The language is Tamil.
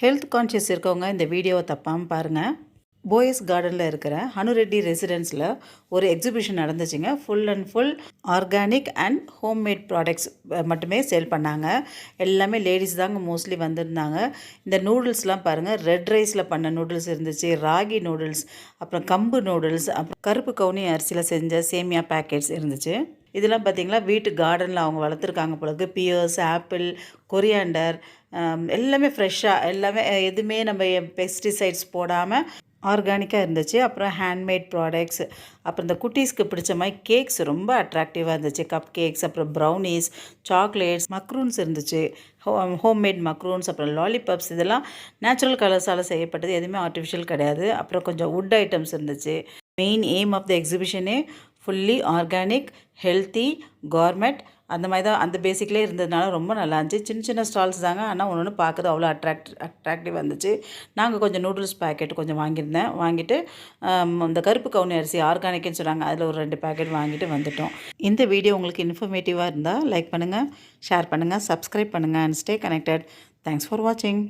ஹெல்த் கான்ஷியஸ் இருக்கவங்க இந்த வீடியோவை தப்பாமல் பாருங்கள். போயஸ் கார்டனில் இருக்கிற ஹனுரெட்டி ரெசிடென்ஸில் ஒரு எக்ஸிபிஷன் நடந்துச்சுங்க. Full and full organic and homemade products மட்டுமே சேல் பண்ணாங்க. எல்லாமே லேடிஸ் தாங்க மோஸ்ட்லி வந்திருந்தாங்க. இந்த நூடுல்ஸ்லாம் பாருங்கள், ரெட் ரைஸில் பண்ண நூடுல்ஸ் இருந்துச்சு, ராகி நூடுல்ஸ், அப்புறம் கம்பு நூடுல்ஸ், அப்புறம் கருப்பு கவுனி அரிசியில் செஞ்ச சேமியா பேக்கெட்ஸ் இருந்துச்சு. இதெல்லாம் பார்த்திங்களா வீட்டு கார்டனில் அவங்க வளர்த்துருக்காங்க பொழுது. பியர்ஸ், ஆப்பிள், கொரியாண்டர், எல்லாமே ஃப்ரெஷ்ஷாக, எல்லாமே எதுவுமே நம்ம பெஸ்டிசைட்ஸ் போடாமல் ஆர்கானிக்காக இருந்துச்சு. அப்புறம் ஹேண்ட்மேட் ப்ராடக்ட்ஸ், அப்புறம் இந்த குட்டீஸ்க்கு பிடிச்ச மாதிரி கேக்ஸ் ரொம்ப அட்ராக்டிவாக இருந்துச்சு. கப் கேக்ஸ், அப்புறம் ப்ரௌனீஸ், சாக்லேட்ஸ், மக்ரூன்ஸ் இருந்துச்சு. ஹோம்மேட் மக்ரூன்ஸ், அப்புறம் லாலிபப்ஸ், இதெல்லாம் நேச்சுரல் கலர்ஸால் செய்யப்பட்டது, எதுவுமே ஆர்டிஃபிஷியல் கிடையாது. அப்புறம் கொஞ்சம் வுட் ஐட்டம்ஸ் இருந்துச்சு. மெயின் எய்ம் ஆஃப் த எக்ஸிபிஷனே ஃபுல்லி ஆர்கானிக், ஹெல்த்தி, கார்மெட் அந்த மாதிரி தான், அந்த பேசிக்லேயே இருந்ததுனால ரொம்ப நல்லா இருந்துச்சு. சின்ன சின்ன ஸ்டால்ஸ் தாங்க, ஆனால் ஒன்று பார்க்குறது அவ்வளோ அட்ராக்டிவ் இருந்துச்சு. நாங்கள் கொஞ்சம் நூடுல்ஸ் பேக்கெட் கொஞ்சம் வாங்கியிருந்தேன். வாங்கிட்டு இந்த கருப்பு கவுனி அரிசி ஆர்கானிக்னு சொன்னாங்க, அதில் ஒரு 2 பேக்கெட் வாங்கிட்டு வந்துட்டோம். இந்த வீடியோ உங்களுக்கு இன்ஃபர்மேட்டிவாக இருந்தால் லைக் பண்ணுங்கள், ஷேர் பண்ணுங்கள், சப்ஸ்கிரைப் பண்ணுங்கள் and stay connected. Thanks for வாட்சிங்.